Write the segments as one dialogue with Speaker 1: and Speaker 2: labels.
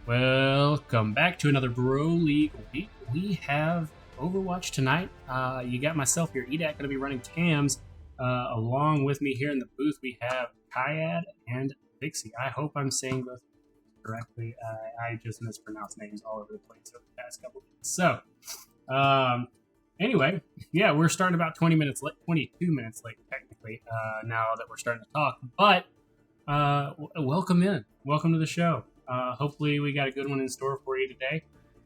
Speaker 1: Welcome back to another Bro League week. We have Overwatch tonight. You got myself here, Edak, going to be running TAMs. Along with me here in the booth, we have Kyad and Vixie. I hope I'm saying those correctly. I just mispronounce names all over the place over the past couple of weeks. So, anyway, yeah, we're starting about 22 minutes late, technically, now that we're starting to talk. But welcome in. Welcome to the show. Hopefully we got a good one in store for you today.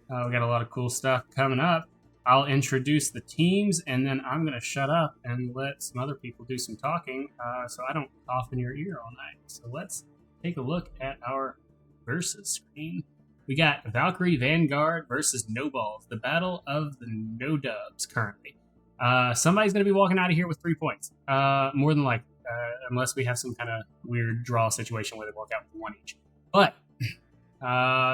Speaker 1: We got a lot of cool stuff coming up. I'll introduce the teams, and then I'm going to shut up and let some other people do some talking so I don't cough in your ear all night. So let's take a look at our versus screen. We got Valkyrie, Vanguard versus No Balls, the battle of the no dubs currently. Somebody's going to be walking out of here with 3 points, more than likely, unless we have some kind of weird draw situation where they walk out with one each. But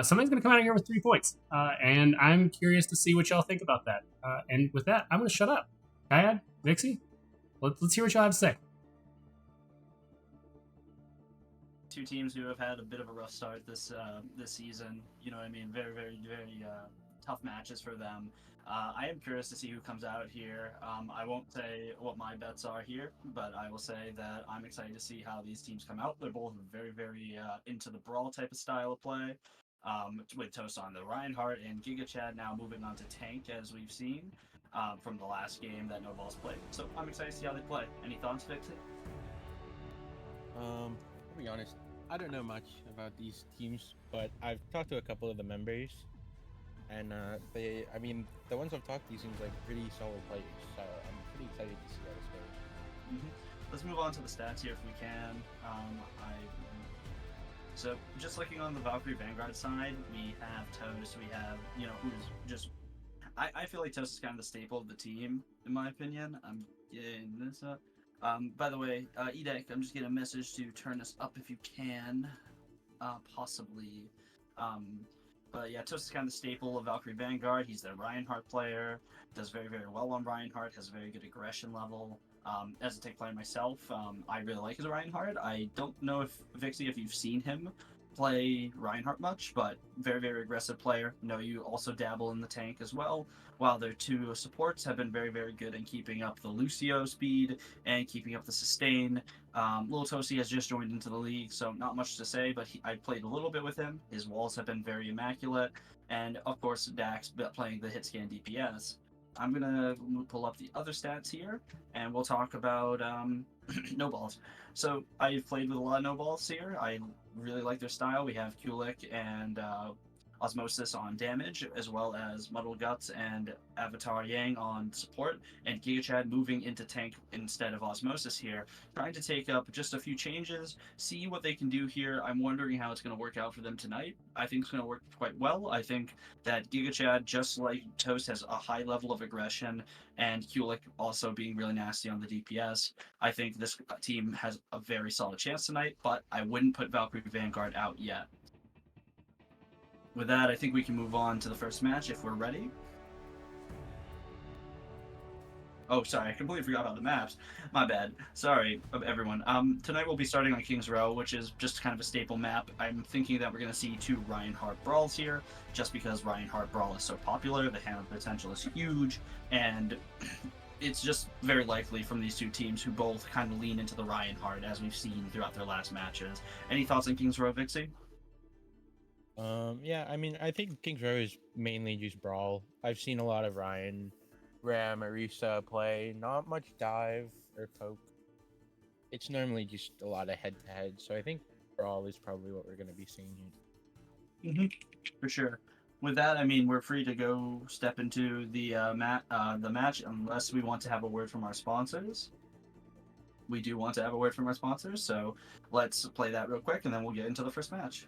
Speaker 1: somebody's going to come out of here with 3 points, and I'm curious to see what y'all think about that. And with that, I'm going to shut up. Kyad, Vixie, let's hear what y'all have to say.
Speaker 2: Two teams who have had a bit of a rough start this season. You know what I mean? Very tough matches for them. I am curious to see who comes out here. I won't say what my bets are here, but I will say that I'm excited to see how these teams come out. They're both very into the brawl type of style of play, with Toast on the Reinhardt and Giga Chad now moving on to tank, as we've seen from the last game that No Balls played. So I'm excited to see how they play. Any thoughts, Vixie?
Speaker 3: To be honest, I don't know much about these teams, but I've talked to a couple of the members. And the ones I've talked to seems like pretty solid players, so I'm pretty excited to see how this goes.
Speaker 2: Let's move on to the stats here if we can. So just looking on the Valkyrie Vanguard side, we have Toast, we have, who's just, I feel like Toast is kind of the staple of the team, in my opinion. I'm getting this up. By the way, Edek, I'm just getting a message to turn this up if you can, possibly. But yeah, Toast is kind of the staple of Valkyrie Vanguard. He's their Reinhardt player, does very well on Reinhardt, has a very good aggression level. As a tank player myself, I really like his Reinhardt. I don't know if, Vixie, if you've seen him play Reinhardt much, but very aggressive player. No, you also dabble in the tank as well, while their two supports have been very good in keeping up the Lucio speed and keeping up the sustain. Little Toasty has just joined into the league, so not much to say, but I played a little bit with him. His walls have been very immaculate, and of course Dax playing the hit scan DPS. I'm gonna pull up the other stats here, and we'll talk about No Balls. So I've played with a lot of No Balls here. I really like their style. We have Kulik and Osmosis on damage, as well as Muddled Guts and Avatar Yang on support, and Giga Chad moving into tank instead of Osmosis here, trying to take up just a few changes, see what they can do here. I'm wondering how it's going to work out for them tonight. I think it's going to work quite well. I think that Giga Chad, just like Toast, has a high level of aggression, and Kulik also being really nasty on the DPS. I think this team has a very solid chance tonight, but I wouldn't put Valkyrie Vanguard out yet. With that, I think we can move on to the first match if we're ready. Oh, sorry, I completely forgot about the maps. My bad. Sorry, everyone. Tonight we'll be starting on King's Row, which is just kind of a staple map. I'm thinking that we're going to see two Reinhardt brawls here, just because Reinhardt brawl is so popular. The hammer potential is huge, and it's just very likely from these two teams who both kind of lean into the Reinhardt, as we've seen throughout their last matches. Any thoughts on King's Row, Vixie?
Speaker 3: Yeah, I mean, I think King's Row is mainly just brawl. I've seen a lot of Ryan, Ram, Arisa play, not much dive or poke. It's normally just a lot of head-to-head, so I think brawl is probably what we're going to be seeing here.
Speaker 2: For sure. With that, I mean, we're free to go step into the match, unless we want to have a word from our sponsors. We do want to have a word from our sponsors, so let's play that real quick, and then we'll get into the first match.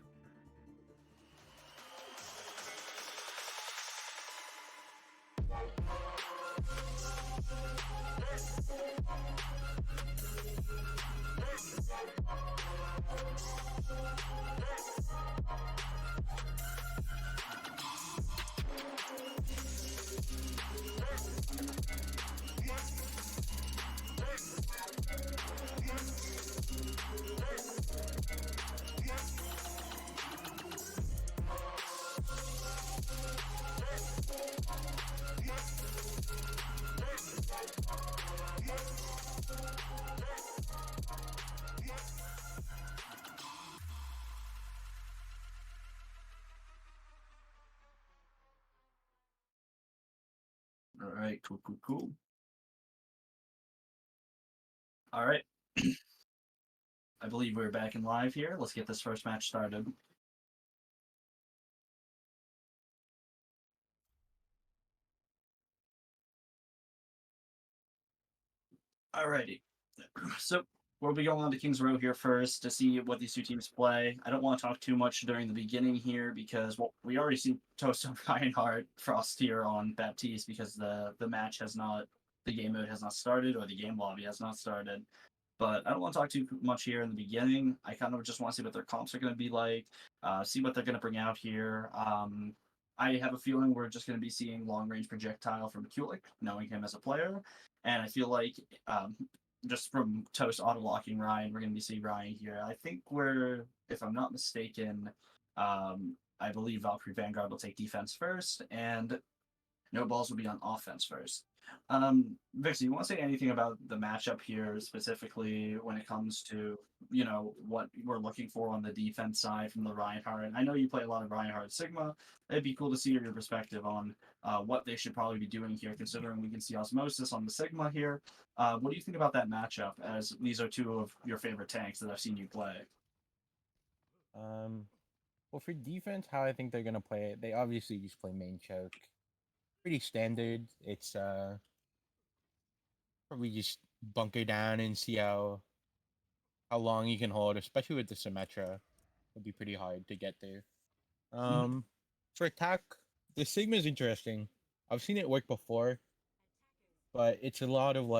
Speaker 2: Cool. All right. I believe we're back in live here. Let's get this first match started. Alrighty. So we'll be going on to Kings Row here first to see what these two teams play. I don't want to talk too much during the beginning here because we already see Toast on Reinhardt, Frost here on Baptiste because the match has not, the game mode has not started or the game lobby has not started. But I don't want to talk too much here in the beginning. I kind of just want to see what their comps are going to be like, see what they're going to bring out here. I have a feeling we're just going to be seeing long range projectile from Kulik, knowing him as a player. And I feel like just from Toast auto locking Ryan, we're going to be seeing Ryan here. I think we're, if I'm not mistaken, I believe Valkyrie Vanguard will take defense first, and No Balls will be on offense first. Vixie, you want to say anything about the matchup here specifically when it comes to, what we're looking for on the defense side from the Reinhardt? And I know you play a lot of Reinhardt Sigma. It'd be cool to see your perspective on what they should probably be doing here, considering we can see Osmosis on the Sigma here. What do you think about that matchup, as these are two of your favorite tanks that I've seen you play?
Speaker 3: Well, for defense, how I think they're gonna play it, they obviously just play main choke. Pretty standard. It's probably just bunker down and see how long you can hold, especially with the Symmetra. It'll be pretty hard to get there. For attack, the Sigma is interesting. I've seen it work before, but it's a lot of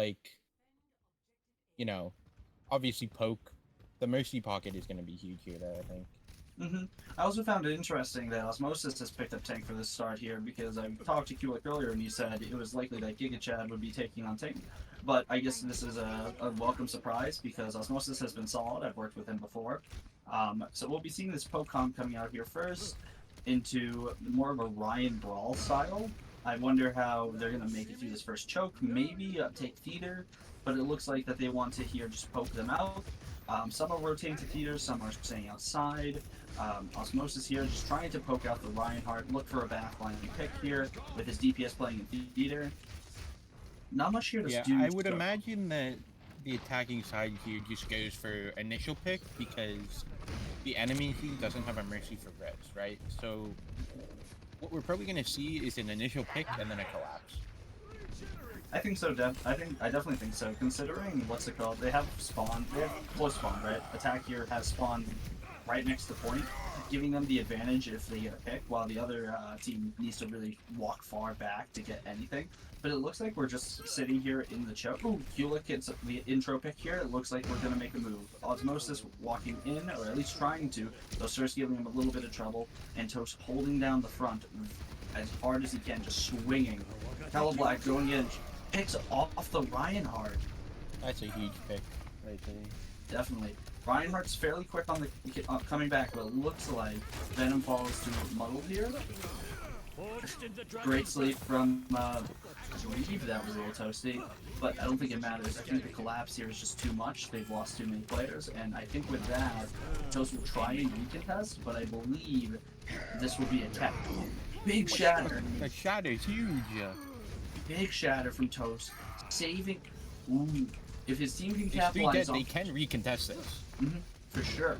Speaker 3: obviously poke. The Mercy Pocket is going to be huge here, though, I think.
Speaker 2: I also found it interesting that Osmosis has picked up tank for this start here, because I talked to Kulik earlier and he said it was likely that Giga Chad would be taking on tank. But I guess this is a welcome surprise because Osmosis has been solid. I've worked with him before. So we'll be seeing this poke comp coming out here first into more of a Ryan Brawl style. I wonder how they're going to make it through this first choke. Maybe take Theater, but it looks like that they want to here just poke them out. Some are rotating to Theater, some are staying outside. Osmosis here just trying to poke out the Reinhardt, look for a backline pick here with his DPS playing in Theater. Not much here to do.
Speaker 3: I would imagine that the attacking side here just goes for initial pick because the enemy team doesn't have a Mercy for res, right? So what we're probably going to see is an initial pick and then a collapse.
Speaker 2: I think so, I definitely think so, considering, what's it called, they have spawn, they have close spawn, right? Attack here has spawn right next to point, giving them the advantage if they get a pick, while the other team needs to really walk far back to get anything. But it looks like we're just sitting here in the choke. Ooh, Kulik gets the intro pick here. It looks like we're going to make a move. Osmosis walking in, or at least trying to, though Cersei giving him a little bit of trouble, and Toast holding down the front as hard as he can, just swinging. Black going in, picks off the Reinhardt.
Speaker 3: That's a huge pick right there.
Speaker 2: Definitely. Reinhardt's fairly quick on the coming back, but it looks like Venom falls to Muddle here. Great sleep from, I believe that was a little toasty, but I don't think it matters. I think the collapse here is just too much. They've lost too many players, and I think with that, Toast will try and recontest, but I believe this will be a tech. Big shatter.
Speaker 3: The shatter's huge.
Speaker 2: Big shatter from Toast. Saving. Ooh. If his team can capitalize on...
Speaker 3: They can recontest this.
Speaker 2: For sure.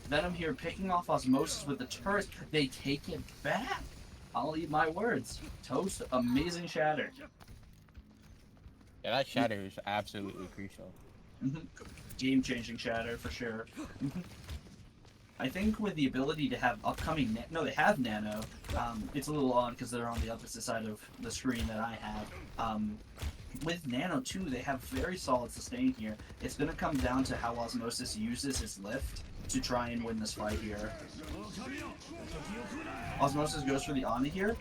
Speaker 2: Venom here picking off Osmosis with the turret. They take it back. I'll eat my words. Toast, amazing shatter.
Speaker 3: Yeah, that shatter is absolutely crucial.
Speaker 2: Game-changing shatter, for sure. I think with the ability to have upcoming... No, they have Nano. It's a little odd because they're on the opposite side of the screen that I have. With Nano, too, they have very solid sustain here. It's going to come down to how Osmosis uses his lift to try and win this fight here. Osmosis goes for the Ana here.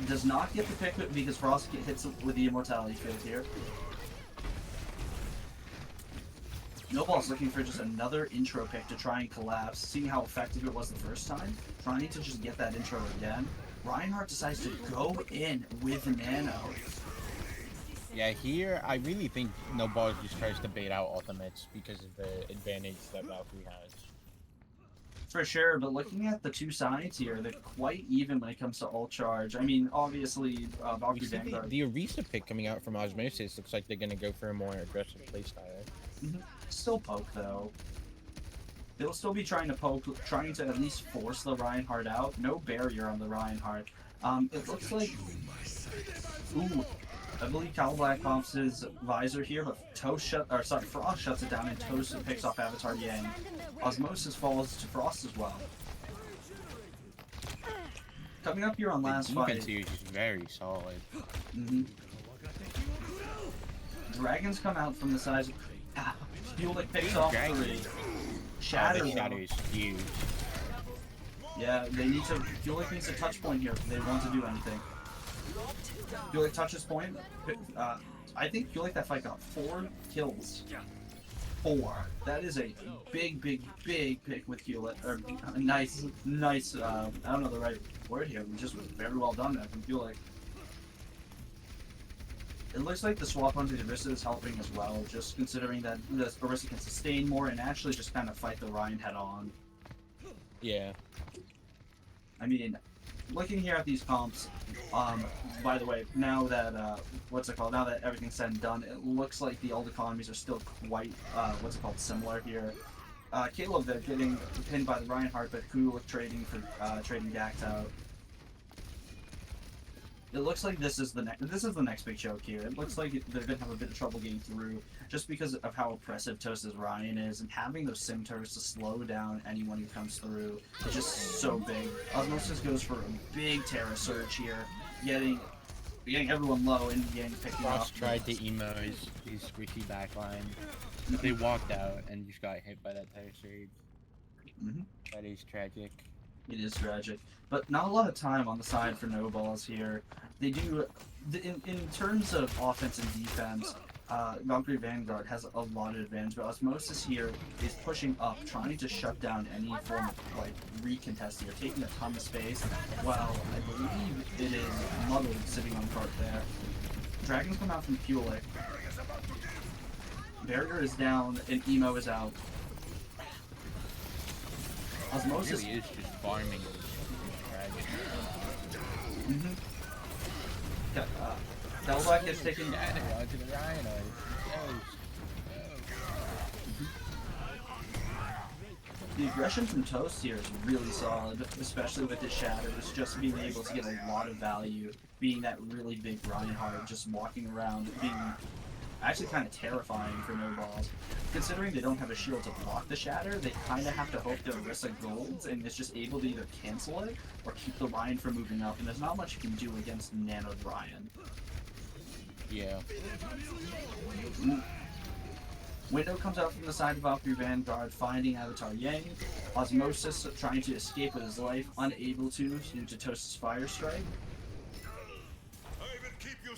Speaker 2: Does not get the pick because Frost hits with the Immortality field here. Snowball's looking for just another intro pick to try and collapse, seeing how effective it was the first time, trying to just get that intro again. Reinhardt decides to go in with Nano.
Speaker 3: Yeah, here, I really think No Balls just tries to bait out ultimates because of the advantage that Valkyrie has.
Speaker 2: For sure, but looking at the two sides here, they're quite even when it comes to ult charge. I mean, obviously,
Speaker 3: We
Speaker 2: Valkyrie
Speaker 3: see
Speaker 2: Vanguard.
Speaker 3: the Orisa pick coming out from Osmosis. Looks like they're gonna go for a more aggressive playstyle.
Speaker 2: Still poke though. They'll still be trying to poke, trying to at least force the Reinhardt out. No barrier on the Reinhardt. It looks like, ooh, I believe Cal Black bumps his visor here, but Frost shuts it down and Toast picks off Avatar Yang. Osmosis falls to Frost as well. Coming up here on last
Speaker 3: The
Speaker 2: fight.
Speaker 3: defense here is just very solid.
Speaker 2: Dragons come out from the sides. Fuelik picks off three. Shatter.
Speaker 3: The shatter is huge.
Speaker 2: Yeah, they need to. Fuelik needs a touch point here if they want to do anything. Fuelik touches point. I think Fuelik that fight got 4 kills. 4. That is a big pick with Fuelik. Or nice. I don't know the right word here. Just very well done there from Fuelik. It looks like the swap onto the Orisa is helping as well, just considering that the Orisa can sustain more and actually just kind of fight the Ryan head on.
Speaker 3: Yeah.
Speaker 2: I mean, looking here at these comps, by the way, now that, now that everything's said and done, it looks like the old economies are still quite, similar here. Caleb, they're getting pinned by the Reinhardt, but Kulik trading Gact out. It looks like this is the next big choke here. It looks like they're gonna have a bit of trouble getting through, just because of how oppressive Toast's Ryan is, and having those sim turrets to slow down anyone who comes through is just so big. Osmosis goes for a big Terra surge here, getting everyone low and getting picking off.
Speaker 3: Frost tried to emo his squishy backline. They walked out and just got hit by that Terra surge. That is tragic.
Speaker 2: It is tragic, but not a lot of time on the side for no balls here. They do, in terms of offense and defense, Valkyrie Vanguard has a lot of advantage, but Osmosis here is pushing up, trying to shut down any form of recontest here, taking a ton of space, while I believe it is Muddled sitting on cart there. Dragons come out from Fuelik. Barrier is down and Emo is out. Osmosis
Speaker 3: It really is just farming.
Speaker 2: Delvac is taking.
Speaker 3: Onto the Rhino.
Speaker 2: The aggression from Toast here is really solid, especially with his shatters, just being able to get a lot of value, being that really big Reinhardt, just walking around, being actually kind of terrifying for no balls. Considering they don't have a shield to block the shatter, they kind of have to hope their Orisa golds and is just able to either cancel it or keep the Ryan from moving up, and there's not much you can do against Nanoed Ryan.
Speaker 3: Yeah.
Speaker 2: Window comes out from the side of Valkyrie Vanguard, finding Avatar Yang. Osmosis trying to escape with his life, unable to due to Toast's Fire Strike.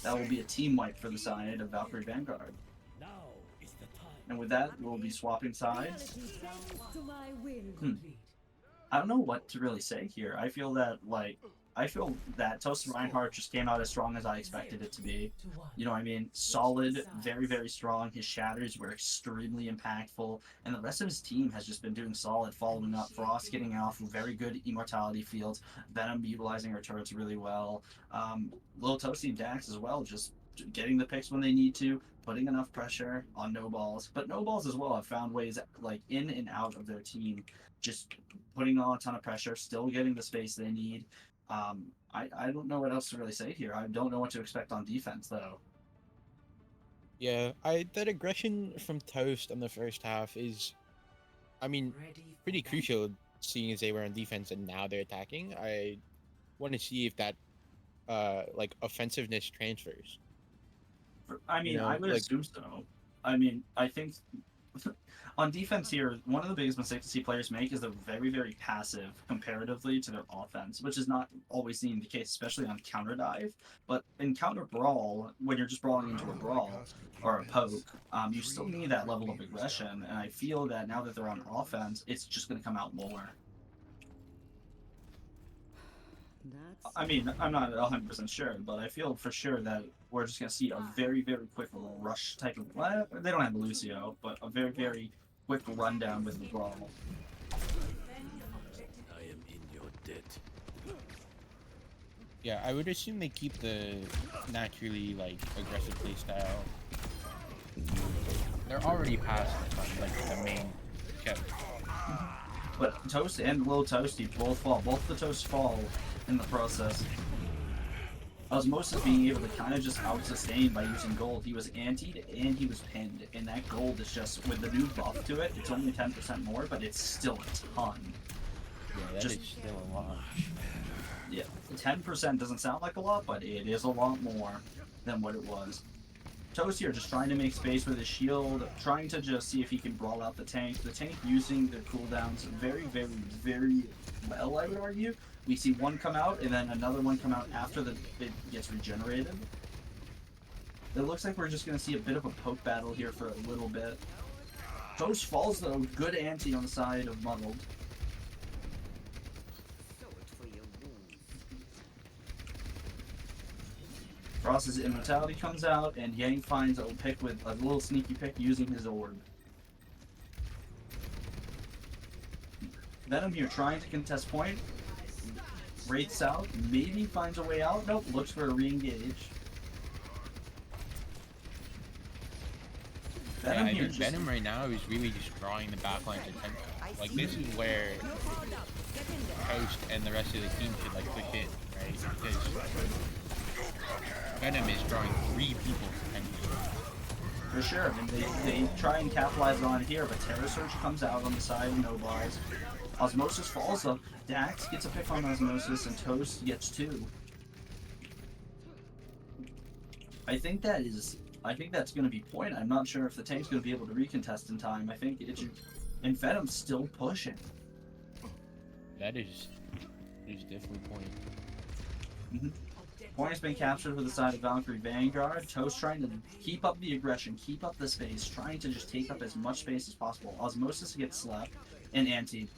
Speaker 2: That will be a team wipe for the side of Valkyrie Vanguard. And with that, we'll be swapping sides. I don't know what to really say here. I feel that Toast Reinhardt just came out as strong as I expected it to be. You know what I mean? Solid, very, very strong. His shatters were extremely impactful, and the rest of his team has just been doing solid, following up. Frost getting off very good immortality fields, Venom utilizing her turrets really well. Little Toasty and Dax as well, just getting the picks when they need to, putting enough pressure on no balls. But no balls as well have found ways in and out of their team, just putting on a ton of pressure, still getting the space they need. I don't know what else to really say here. I don't know what to expect on defense, though.
Speaker 3: Yeah, that aggression from Toast in the first half is, I mean, pretty crucial, seeing as they were on defense and now they're attacking. I want to see if that, offensiveness transfers.
Speaker 2: I mean, I would assume so. I mean, I think on defense here, one of the biggest mistakes to see players make is they're very, very passive comparatively to their offense, which is not always seen the case, especially on counter dive. But in counter brawl, when you're just brawling into a brawl or a poke, you still need that level of aggression. And I feel that now that they're on offense, it's just going to come out more. I mean, I'm not 100% sure, but I feel for sure that we're just going to see a very, very quick rush type of... Well, they don't have Lucio, but a very, very quick rundown with the brawl.
Speaker 3: Yeah, I would assume they keep the naturally like aggressive playstyle. They're already past like the main chip.
Speaker 2: But Toast and Little Toasty both fall. Both the Toasts fall in the process. Osmosis being able to kind of just out-sustain by using gold. He was antied and he was pinned, and that gold is just, with the new buff to it, it's only 10% more, but it's still a ton.
Speaker 3: Yeah, that is still a lot.
Speaker 2: Yeah, 10% doesn't sound like a lot, but it is a lot more than what it was. Toast here just trying to make space with his shield, trying to just see if he can brawl out the tank. The tank using the cooldowns very, very, very well, I would argue. We see one come out, and then another one come out after it gets regenerated. It looks like we're just going to see a bit of a poke battle here for a little bit. Toast falls, though. Good anti on the side of Muddled. Frost's immortality comes out, and Yang finds a pick with a little sneaky pick using his orb. Venom here trying to contest point. Wraiths out, maybe finds a way out. Nope, looks for a re-engage.
Speaker 3: Venom here Venom right now is really just drawing the backline's attention. Like, this is where Toast and the rest of the team should, like, push in, right? Because Venom is drawing 3 people's attention.
Speaker 2: For sure, and they try and capitalize on it here, but Terror Surge comes out on the side of No Bars. Osmosis falls up. Dax gets a pick on Osmosis, and Toast gets 2. I think that's going to be point. I'm not sure if the tank's going to be able to recontest in time. I think it should. And Venom's still pushing.
Speaker 3: That is definitely point.
Speaker 2: Mm-hmm. Point has been captured for the side of Valkyrie Vanguard. Toast trying to keep up the aggression, keep up the space, trying to just take up as much space as possible. Osmosis gets slapped and anti.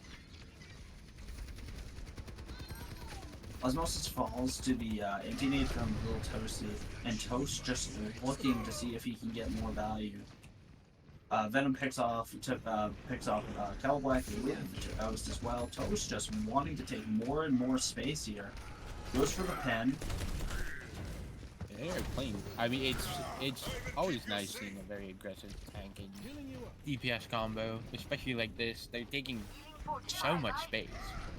Speaker 2: Osmosis falls to the anti-nade from Little Toasty, and Toast just looking to see if he can get more value. Venom picks off Kettle Black with Toast as well. Toast just wanting to take more and more space here. Goes for the pen.
Speaker 3: They're playing. I mean, it's always nice seeing a very aggressive tank and DPS combo, especially like this. They're taking so much space.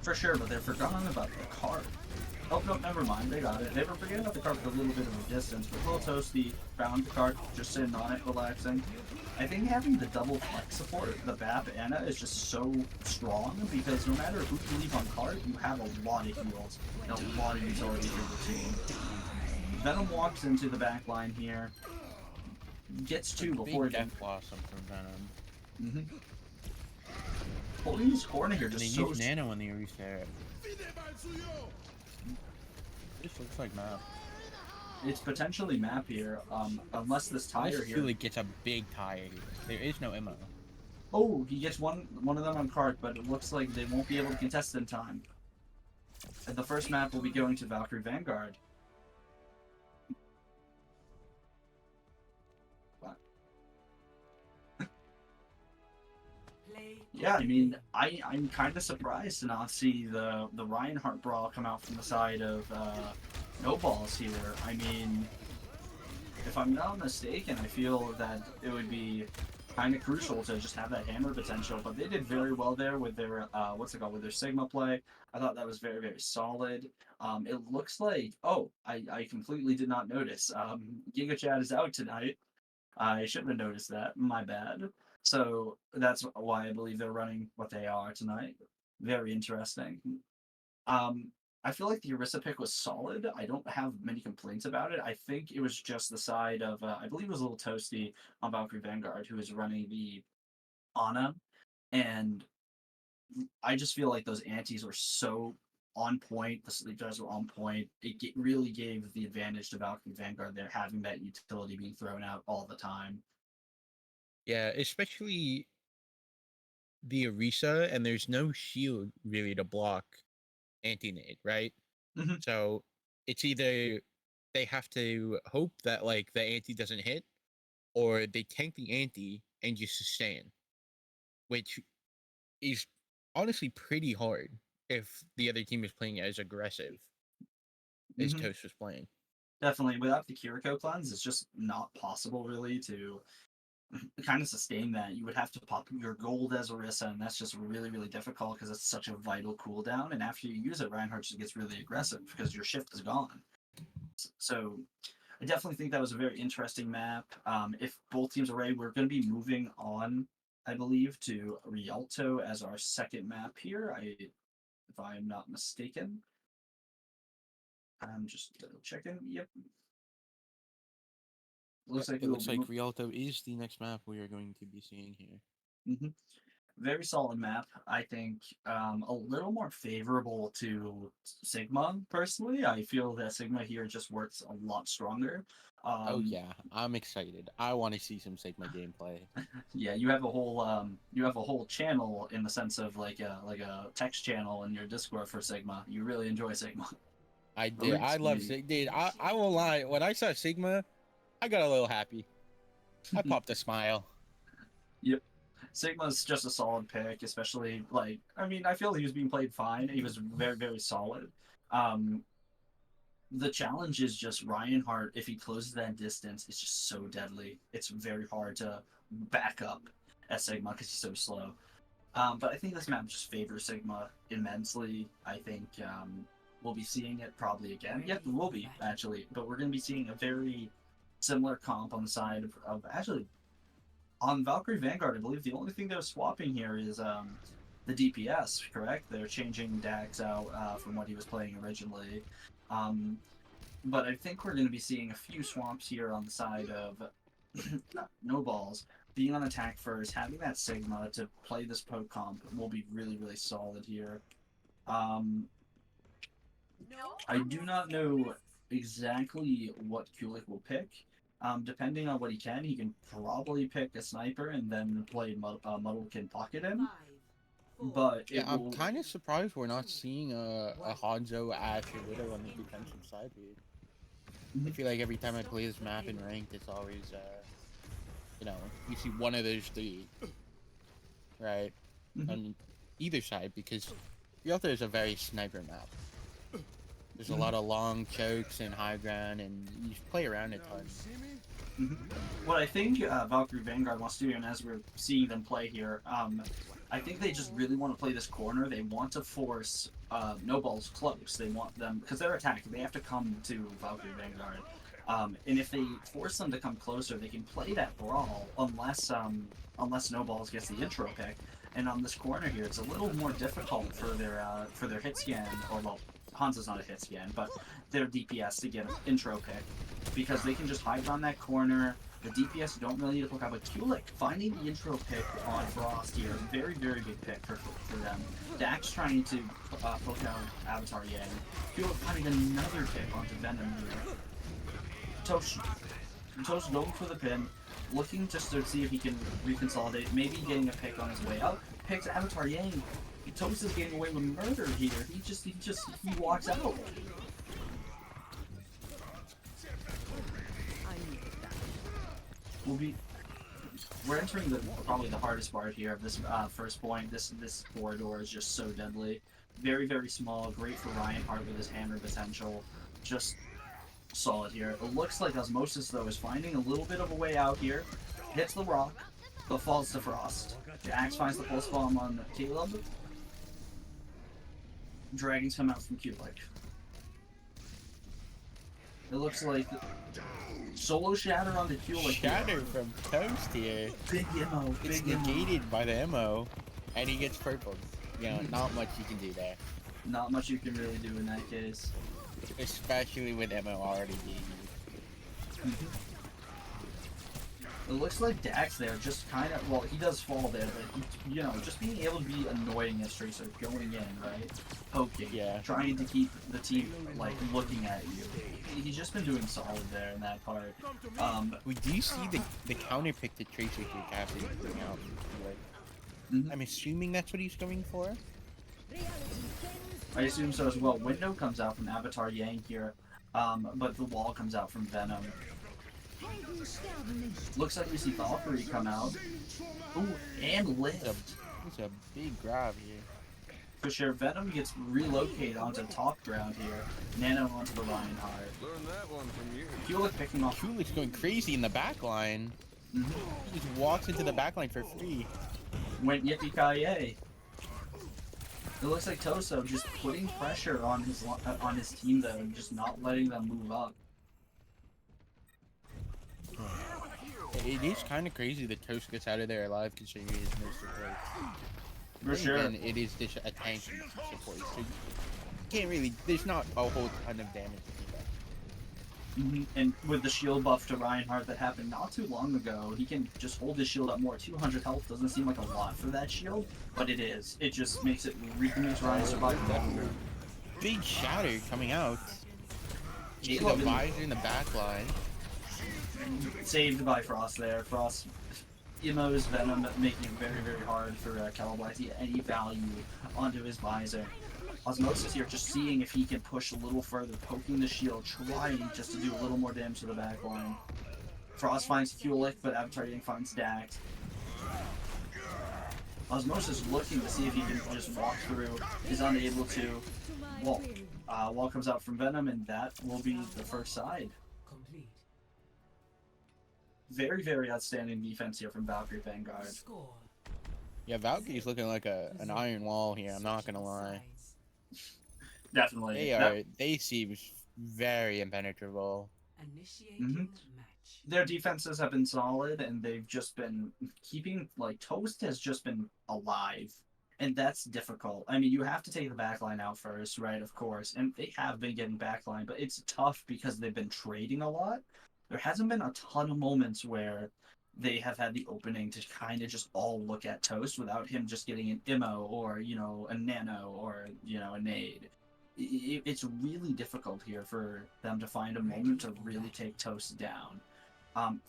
Speaker 2: For sure, but they're forgotten about the cart. Oh, no, never mind. They got it. They were forgetting about the cart with a little bit of a distance, but Little Toasty found the cart, just sitting on it, relaxing. I think having the double flex support, the BAP Anna, is just so strong because no matter who you leave on cart, you have a lot of heals and a lot of utility for the team. Venom walks into the back line here. Gets 2 before
Speaker 3: big death blossom from Venom.
Speaker 2: Holding his corner here just
Speaker 3: they use Nano in the reset. This looks like map.
Speaker 2: It's potentially map here, unless this tire here.
Speaker 3: Really gets a big tire here. There is no ammo.
Speaker 2: Oh, he gets one of them on cart, but it looks like they won't be able to contest in time. And the first map will be going to Valkyrie Vanguard. Yeah, I mean, I'm kind of surprised to not see the Reinhardt brawl come out from the side of No Balls here. I mean, if I'm not mistaken, I feel that it would be kind of crucial to just have that hammer potential, but they did very well there with their, with their Sigma play. I thought that was very, very solid. It looks like, I completely did not notice. Giga Chad is out tonight. I shouldn't have noticed that. My bad. So that's why I believe they're running what they are tonight. Very interesting. I feel like the Orisa pick was solid. I don't have many complaints about it. I think it was just the side of, I believe it was a Little Toasty on Valkyrie Vanguard who was running the Ana. And I just feel like those antis were so on point. The sleep drives were on point. It really gave the advantage to Valkyrie Vanguard there, having that utility being thrown out all the time.
Speaker 3: Yeah, especially the Orisa, and there's no shield really to block anti-nade, right? So it's either they have to hope that like the anti doesn't hit, or they tank the anti and just sustain, which is honestly pretty hard. if the other team is playing as aggressive as Toast was playing.
Speaker 2: Definitely, without the Kiriko cleanse, it's just not possible really to kind of sustain that. You would have to pop your gold as Orisa, and that's just really, really difficult because it's such a vital cooldown. And after you use it, Reinhardt just gets really aggressive because your shift is gone. So I definitely think that was a very interesting map. If both teams are ready, we're going to be moving on, I believe, to Rialto as our second map here. If I am not mistaken. I'm just checking. Yep. Looks like
Speaker 3: Rialto is the next map we are going to be seeing here.
Speaker 2: Very solid map. I think a little more favorable to Sigma, personally. I feel that Sigma here just works a lot stronger.
Speaker 3: Oh yeah, I'm excited. I want to see some Sigma gameplay.
Speaker 2: Yeah, you have a whole channel in the sense of like a text channel in your Discord for Sigma. You really enjoy Sigma.
Speaker 3: I did. I love Sigma. Dude, I won't lie. When I saw Sigma, I got a little happy. I popped a smile.
Speaker 2: Yep. Sigma's just a solid pick, especially I feel he was being played fine. He was very, very solid. The challenge is just Reinhardt, if he closes that distance, it's just so deadly. It's very hard to back up at Sigma because he's so slow. But I think this map just favors Sigma immensely. I think we'll be seeing it probably again. Yep, we will be, actually. But we're going to be seeing a very similar comp on the side of actually, on Valkyrie Vanguard, I believe the only thing they're swapping here is the DPS, correct? They're changing Dax out from what he was playing originally. But I think we're going to be seeing a few swamps here on the side of no balls. Being on attack first, having that Sigma to play this poke comp will be really, really solid here. I do not know exactly what Kulik will pick. Depending on what he can probably pick a sniper and then play Muddlekin Pocket in. But
Speaker 3: I'm kind of surprised we're not seeing a Hanzo, Ash, or Widow on the defensive side here. I feel like every time I play this map in ranked, it's always, you see one of those three, right, on either side, because Rialto is a very sniper map. There's a lot of long chokes and high ground, and you play around a ton.
Speaker 2: What I think Valkyrie Vanguard wants to do, and as we're seeing them play here, I think they just really want to play this corner. They want to force no balls close. They want them, because they're attacking, they have to come to Valkyrie Vanguard. And if they force them to come closer, they can play that brawl unless no balls gets the intro pick. And on this corner here, it's a little more difficult for their hit scan, or well, Hanzo's not a hit scan, but their DPS to get an intro pick, because they can just hide on that corner. The DPS don't really need to hook up, but Kulik finding the intro pick on Frost here, very, very big pick for them. Dax trying to poke out Avatar Yang. Kulik finding another pick onto Venom here. Toast going for the pin, looking just to see if he can reconsolidate, maybe getting a pick on his way out. Picks Avatar Yang. Toast is getting away with murder here. He walks out. We're entering probably the hardest part here of this first point. This corridor is just so deadly. Very, very small. Great for Reinhardt with his hammer potential. Just solid here. It looks like Osmosis, though, is finding a little bit of a way out here. Hits the rock, but falls to Frost. Axe finds the pulse bomb on Caleb. Dragons come out from Kulik. It looks like solo shatter on the Kulik.
Speaker 3: Shatter from Toast here.
Speaker 2: Big ammo.
Speaker 3: It's negated by the ammo, and he gets purpled. Not much you can do there.
Speaker 2: Not much you can really do in that case.
Speaker 3: Especially with ammo already being used.
Speaker 2: It looks like Dax there just kind of, well, he does fall there, but, just being able to be annoying as Tracer, going in, right? Poking, trying to keep the team, looking at you. He's just been doing solid there in that part.
Speaker 3: We do see the counter pick that Tracer keeps having to bring out. I'm assuming that's what he's going for.
Speaker 2: I assume so as well. Window comes out from Avatar Yang here, but the wall comes out from Venom. Looks like we see Valkyrie come out. Ooh, and lift.
Speaker 3: It's a big grab here.
Speaker 2: For sure, Venom gets relocated onto top ground here. Nano onto the Reinhardt.
Speaker 4: Learn that one from you.
Speaker 2: Kulik picking off.
Speaker 3: Kulik's going crazy in the back line.
Speaker 2: Mhm.
Speaker 3: He just walks into the back line for free.
Speaker 2: Went yippee-ki-yay. It looks like Toso just putting pressure on his team though, and just not letting them move up.
Speaker 3: It is kind of crazy that Toast gets out of there alive considering he is no support.
Speaker 2: For sure.
Speaker 3: And it is just a tank support, so you can't really. There's not a whole ton of damage to do that.
Speaker 2: And with the shield buff to Reinhardt that happened not too long ago, he can just hold his shield up more. 200 health doesn't seem like a lot for that shield, but it is. It just makes Ryan survive longer.
Speaker 3: Big shatter coming out. The
Speaker 2: J-Lo
Speaker 3: visor in the back line.
Speaker 2: saved by Frost there. Frost emos Venom, making it very, very hard for Calablack to get any value onto his visor. Osmosis here just seeing if he can push a little further, poking the shield, trying just to do a little more damage to the back line. Frost finds Kulik, but Avatar finds Dax. Osmosis looking to see if he can just walk through, is unable to. Wall comes out from Venom, and that will be the first side. Very, very outstanding defense here from Valkyrie Vanguard.
Speaker 3: Yeah, Valkyrie's looking like an iron wall here, I'm not gonna lie.
Speaker 2: Definitely.
Speaker 3: They seem very impenetrable.
Speaker 2: Their defenses have been solid, and they've just been keeping, like, Toast has just been alive. And that's difficult. I mean, you have to take the backline out first, right, of course. And they have been getting backline, but it's tough because they've been trading a lot. There hasn't been a ton of moments where they have had the opening to kind of just all look at Toast without him just getting an Immo or, a Nano or, a Nade. It's really difficult here for them to find a moment to really take Toast down.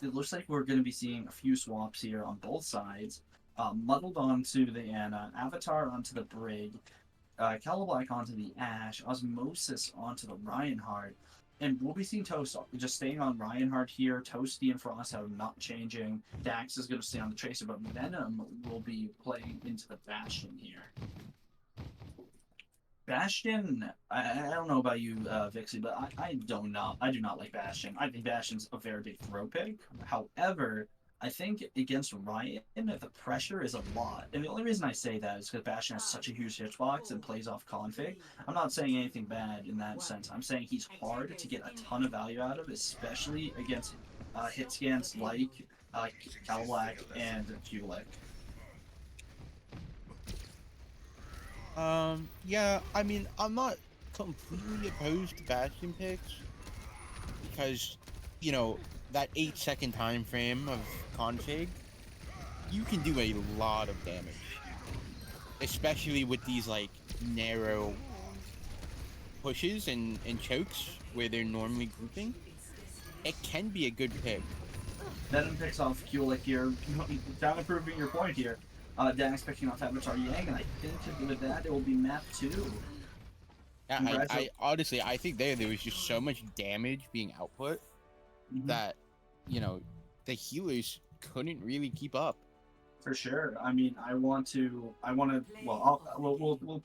Speaker 2: It looks like we're going to be seeing a few swaps here on both sides. Muddled onto the Ana, Avatar onto the Brig, Calablack onto the Ashe, Osmosis onto the Reinhardt. And we'll be seeing Toast just staying on Reinhardt here. Toasty and Frost are not changing. Dax is going to stay on the Tracer, but Venom will be playing into the Bastion here. Bastion, I don't know about you, Vixie, but I do not like Bastion. I think Bastion's a very big throw pick. However, I think against Ryan, the pressure is a lot. And the only reason I say that is because Bastion has such a huge hitbox and plays off config. I'm not saying anything bad in that sense. I'm saying he's hard to get a ton of value out of, especially against hit scans like Calablack and Kulik.
Speaker 3: Yeah, I mean, I'm not completely opposed to Bastion picks because, that 8-second time frame of config, you can do a lot of damage, especially with these narrow pushes and chokes where they're normally grouping. It can be a good pick.
Speaker 2: Venom picks off Kulik here, down improving your point here. Dax picking off Avatar Yang, and I think with that it will be map 2.
Speaker 3: Yeah, I honestly, I think there was just so much damage being output that, the healers couldn't really keep up.
Speaker 2: For sure. I mean, we'll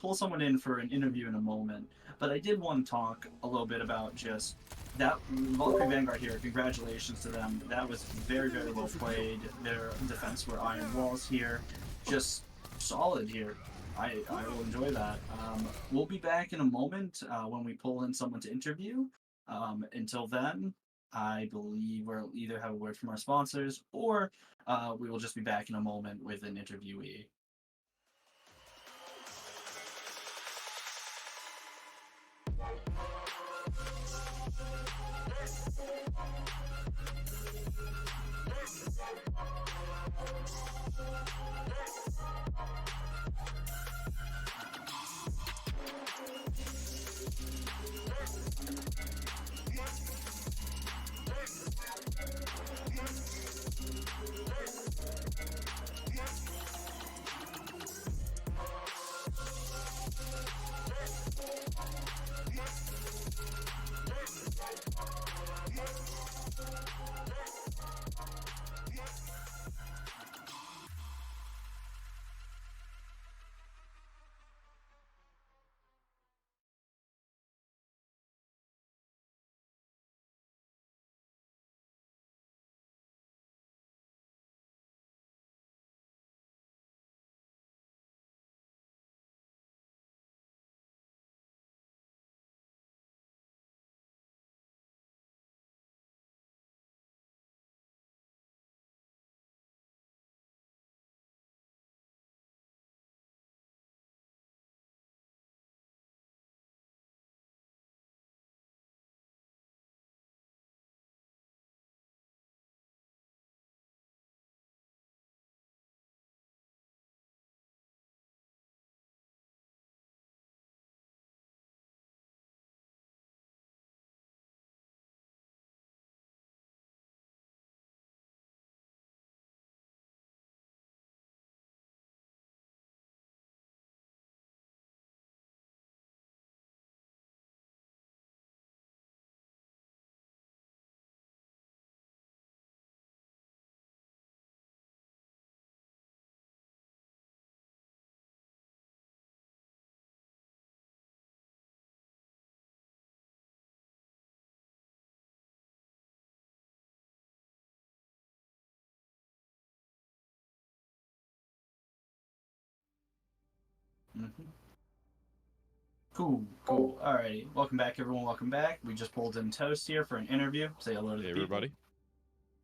Speaker 2: pull someone in for an interview in a moment, but I did want to talk a little bit about just that Valkyrie Vanguard here. Congratulations to them. That was very, very well played. Their defense were iron walls here. Just solid here. I will enjoy that. We'll be back in a moment when we pull in someone to interview. Until then, I believe we'll either have a word from our sponsors or we will just be back in a moment with an interviewee. Mm-hmm. Cool, cool. Alrighty. Welcome back, everyone. Welcome back. We just pulled in Toast here for an interview. Say hello to
Speaker 4: Hey,
Speaker 2: the people.
Speaker 4: everybody.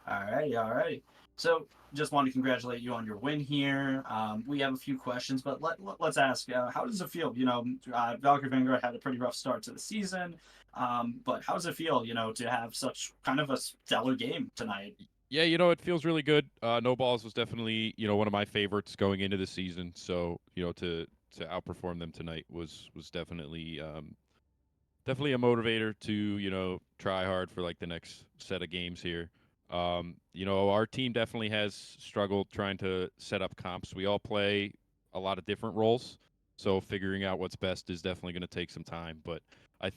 Speaker 2: Alrighty, alrighty. So, just want to congratulate you on your win here. We have a few questions, but let's ask, how does it feel? Valkyrie Vanguard had a pretty rough start to the season, but how does it feel, to have such kind of a stellar game tonight?
Speaker 4: Yeah, it feels really good. No Balls was definitely, one of my favorites going into the season. So, to outperform them tonight was definitely a motivator to, try hard for like the next set of games here. Our team definitely has struggled trying to set up comps. We all play a lot of different roles, so figuring out what's best is definitely going to take some time. But I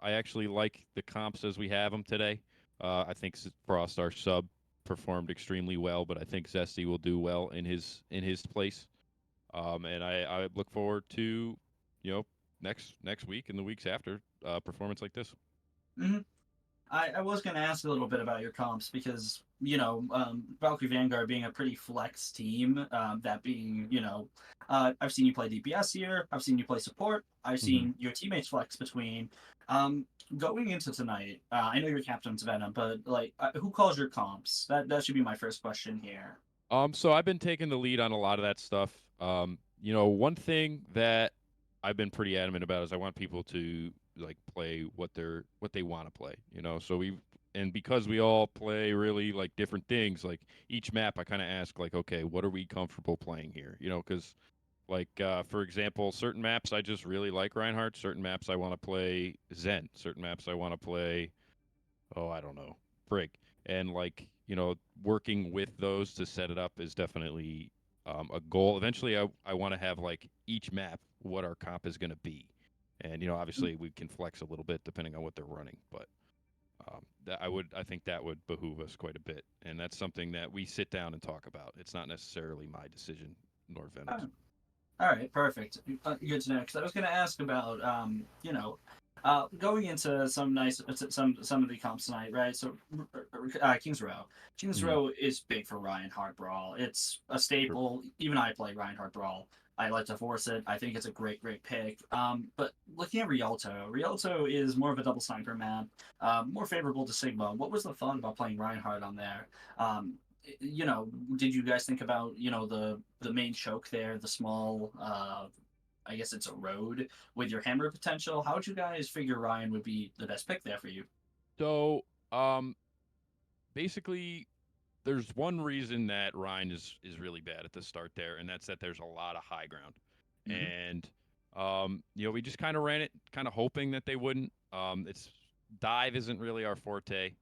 Speaker 4: actually like the comps as we have them today. I think Frost, our sub, performed extremely well, but I think Zesty will do well in his place. And I look forward to, you know, next week and the weeks after performance like this.
Speaker 2: Hmm. I was going to ask a little bit about your comps because, Valkyrie Vanguard being a pretty flex team, that being, I've seen you play DPS here, I've seen you play support, I've seen your teammates flex between. Um, Going into tonight, I know you're captain's Venom, but who calls your comps? That should be my first question here.
Speaker 4: So I've been taking the lead on a lot of that stuff. One thing that I've been pretty adamant about is I want people to like play what they want to play. And because we all play really like different things, like each map, I kind of ask like, okay, what are we comfortable playing here? Because like for example, certain maps I just really like Reinhardt. Certain maps I want to play Zen. Certain maps I want to play, oh, I don't know, Brig. And like, working with those to set it up is definitely a goal. Eventually, I want to have like each map what our comp is going to be, and obviously we can flex a little bit depending on what they're running, but I think that would behoove us quite a bit, and that's something that we sit down and talk about. It's not necessarily my decision nor Venom's.
Speaker 2: All right, perfect. Good to know. Because I was going to ask about, going into some of the comps tonight, right? So, Kings Row. Kings
Speaker 4: Mhm.
Speaker 2: Row is big for Reinhardt Brawl. It's a
Speaker 4: Sure.
Speaker 2: staple. Even I play Reinhardt Brawl. I like to force it. I think it's a great, great pick. But looking at Rialto is more of a double sniper map, more favorable to Sigma. What was the fun about playing Reinhardt on there? Um, did you guys think about the main choke there, the small I guess it's a road with your hammer potential? How would you guys figure Ryan would be the best pick there for you?
Speaker 4: So, basically, there's one reason that Ryan is really bad at the start there, and that's that there's a lot of high ground,
Speaker 2: Mm-hmm.
Speaker 4: and we just kind of ran it, kind of hoping that they wouldn't. It's dive isn't really our forte.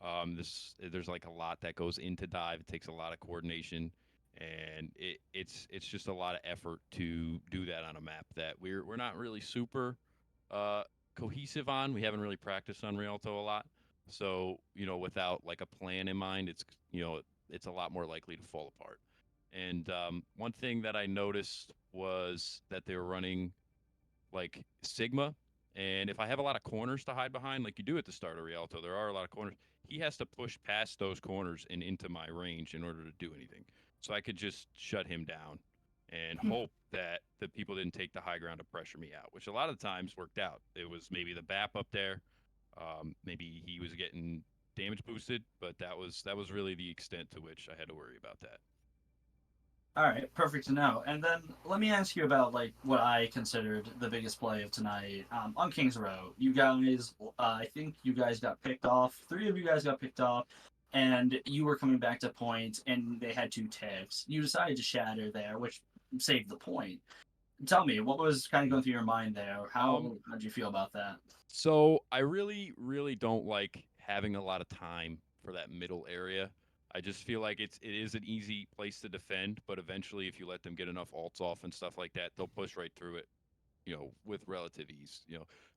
Speaker 4: There's like a lot that goes into dive. It takes a lot of coordination, and it's just a lot of effort to do that on a map that we're not really super uh, cohesive on. We haven't really practiced on Rialto a lot. So, without like a plan in mind, it's a lot more likely to fall apart. And one thing that I noticed was that they were running like Sigma. And if I have a lot of corners to hide behind, like you do at the start of Rialto, there are a lot of corners. He has to push past those corners and into my range in order to do anything. So I could just shut him down and hope that the people didn't take the high ground to pressure me out, which a lot of times worked out. It was maybe the BAP up there. Maybe he was getting damage boosted, but that was really the extent to which I had to worry about that.
Speaker 2: All right, perfect to know. And then let me ask you about like what I considered the biggest play of tonight. On Kings Row, you guys, I think you guys got picked off. Three of you guys got picked off, and you were coming back to point, and they had two ticks. You decided to shatter there, which saved the point. Tell me, what was kind of going through your mind there?
Speaker 4: Um,
Speaker 2: How did you feel about that?
Speaker 4: So I really, really don't like having a lot of time for that middle area. I just feel like it is an easy place to defend, but eventually, if you let them get enough ults off and stuff like that, they'll push right through it, with relative ease.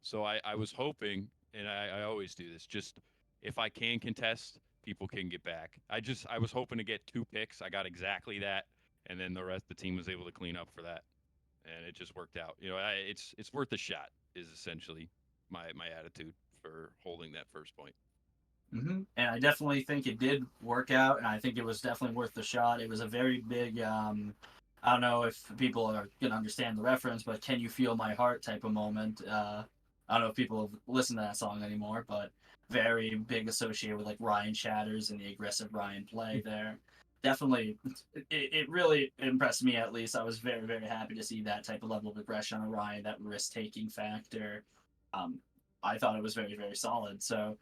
Speaker 4: So I was hoping, and I always do this, just if I can contest, people can get back. I was hoping to get 2 picks. I got exactly that, and then the team was able to clean up for that, and it just worked out. It's worth a shot is essentially my attitude for holding that first point.
Speaker 2: And I definitely think it did work out, and I think it was definitely worth the shot. It was a very big I don't know if people are gonna understand the reference, but "Can You Feel My Heart" type of moment. I don't know if people listen to that song anymore, but very big associated with like Ryan Shatters and the aggressive Ryan play there. Definitely, it really impressed me at least. I was very, very happy to see that type of level of aggression on Ryan, that risk taking factor. Um, I thought it was very, very solid. So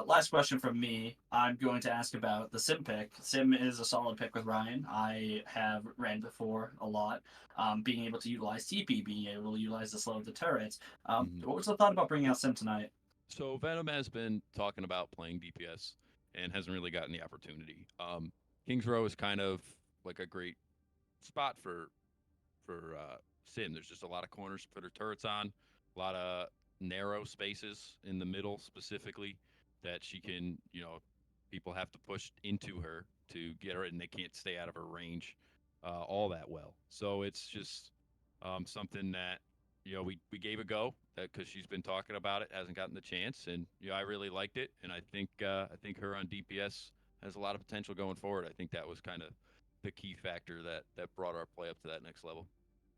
Speaker 2: last question from me. I'm going to ask about the Sim pick. Sim is a solid pick with Ryan. I have ran before a lot. Being able to utilize TP, being able to utilize the slow of the turrets.
Speaker 4: Mhm.
Speaker 2: What was the thought about bringing out Sim tonight?
Speaker 4: So Venom has been talking about playing DPS and hasn't really gotten the opportunity. Kings Row is kind of like a great spot for Sim. There's just a lot of corners to put her turrets on, a lot of narrow spaces in the middle specifically that she can, people have to push into her to get her, and they can't stay out of her range all that well. So it's just something that we gave a go because she's been talking about it, hasn't gotten the chance, and I really liked it, and I think her on DPS has a lot of potential going forward. I think that was kind of the key factor that brought our play up to that next level.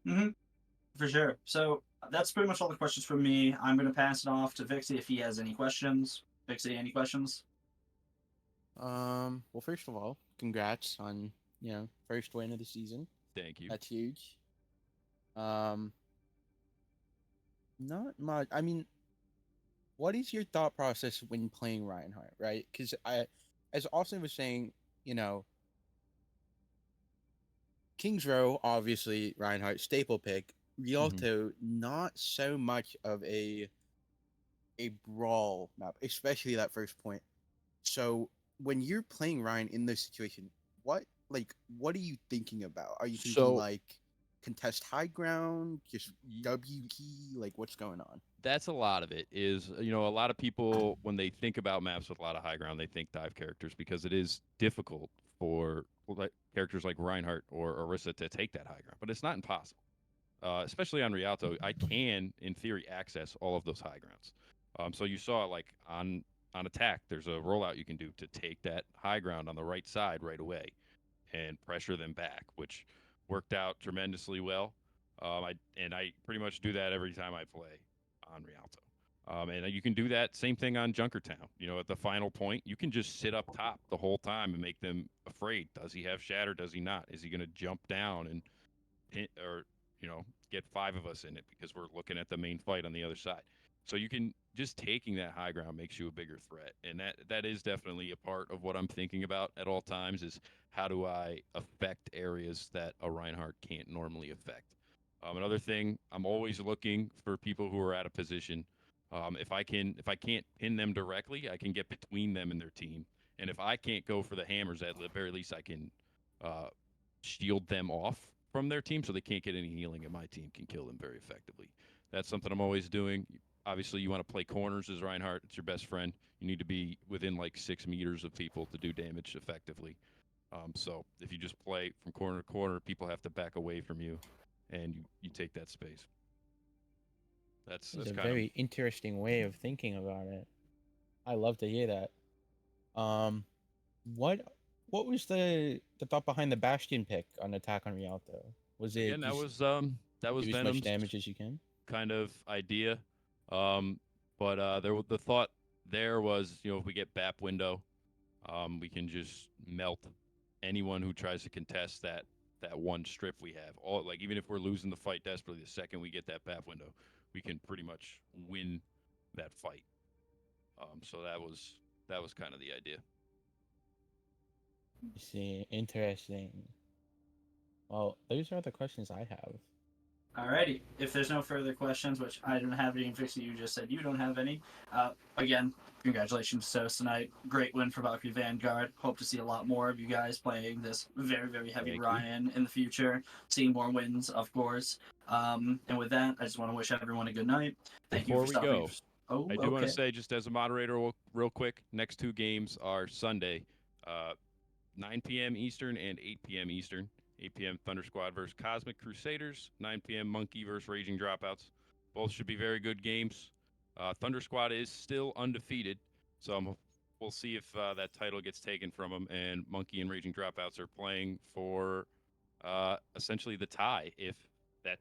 Speaker 2: Mm-hmm. For sure. So that's pretty much all the questions from me. I'm going to pass it off to Vixie if he has any questions. Vixie, any questions?
Speaker 3: Well, first of all, congrats on first win of the season.
Speaker 4: Thank you.
Speaker 3: That's huge. Um, not much. I mean, what is your thought process when playing Reinhardt, right? Because as Austin was saying, you know, Kings Row, obviously Reinhardt staple pick.
Speaker 4: Mhm.
Speaker 3: Rialto, not so much of a brawl map, especially that first point. So when you're playing Ryan in this situation, what are you thinking about? Are you thinking
Speaker 4: So
Speaker 3: like contest high ground, just W key, like what's going on?
Speaker 4: that's a lot of it. Is a lot of people when they think about maps with a lot of high ground, they think dive characters because it is difficult for characters like Reinhardt or Orisa to take that high ground, but it's not impossible. Especially on Rialto, I can, in theory, access all of those high grounds. So you saw like on attack, there's a rollout you can do to take that high ground on the right side right away and pressure them back, which worked out tremendously well. I pretty much do that every time I play on Rialto. And you can do that same thing on Junkertown. At the final point, you can just sit up top the whole time and make them afraid. Does he have shatter? Does he not? Is he going to jump down and hit, or get five of us in it because we're looking at the main fight on the other side? So you can just taking that high ground makes you a bigger threat, and that is definitely a part of what I'm thinking about at all times is how do I affect areas that a Reinhardt can't normally affect. Another thing, I'm always looking for people who are out of position. If I can't pin them directly, I can get between them and their team. And if I can't go for the hammers, at the very least, I can uh, shield them off from their team so they can't get any healing, and my team can kill them very effectively. That's something I'm always doing. Obviously, you want to play corners as Reinhardt. It's your best friend. You need to be within like 6 meters of people to do damage effectively. So if you just play from corner to corner, people have to back away from you, and you take that space.
Speaker 3: It's
Speaker 4: That's
Speaker 3: a
Speaker 4: kind of
Speaker 3: very interesting way of thinking about it. I love to hear that. Um, what what was the thought behind the Bastion pick on Attack on Rialto? Was it
Speaker 4: again
Speaker 3: just
Speaker 4: that was
Speaker 3: do as much
Speaker 4: Venom's
Speaker 3: damage as you can?
Speaker 4: kind of idea. Um, but the thought there was, if we get BAP window, we can just melt anyone who tries to contest that one strip we have. All like even if we're losing the fight desperately, the second we get that BAP window, we can pretty much win that fight. So that was kind of the idea.
Speaker 3: I see, interesting. Well, those are the questions I have.
Speaker 2: Alrighty. If there's no further questions, which I don't have any, Vixie, you just said you don't have any. Again, congratulations to us tonight. Great win for Valkyrie Vanguard. Hope to see a lot more of you guys playing this very, very heavy
Speaker 4: Thank you.
Speaker 2: Ryan in the future. Seeing more wins, of course. And with that, I just want to wish everyone a good night. Thank you
Speaker 4: Before
Speaker 2: for
Speaker 4: we
Speaker 2: stopping.
Speaker 4: go,
Speaker 2: Oh,
Speaker 4: I do want to
Speaker 2: okay.
Speaker 4: say, just as a moderator, real quick, next two games are Sunday, uh, 9 p.m. Eastern and 8 p.m. Eastern. 8 p.m. Thunder Squad versus Cosmic Crusaders. 9 p.m. Monkey versus Raging Dropouts. Both should be very good games. Thunder Squad is still undefeated, so we'll see if that title gets taken from them. And Monkey and Raging Dropouts are playing for essentially the tie if that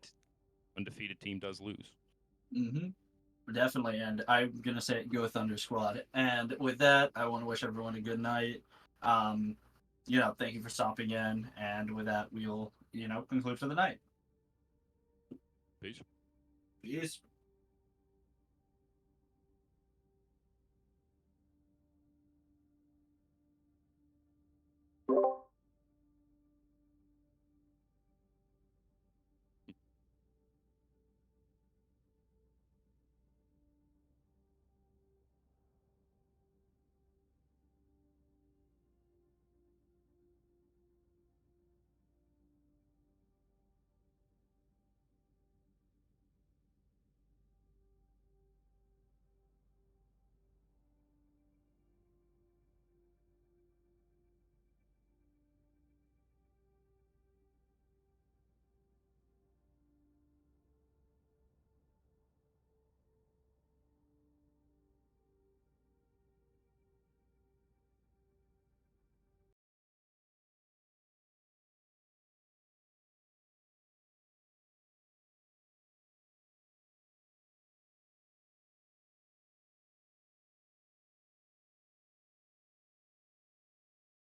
Speaker 4: undefeated team does lose.
Speaker 2: Mm-hmm. Definitely, and I'm gonna say go Thunder Squad. And with that, I want to wish everyone a good night. Um, thank you for stopping in, and with that, we'll conclude for the night.
Speaker 4: Peace.
Speaker 2: Peace.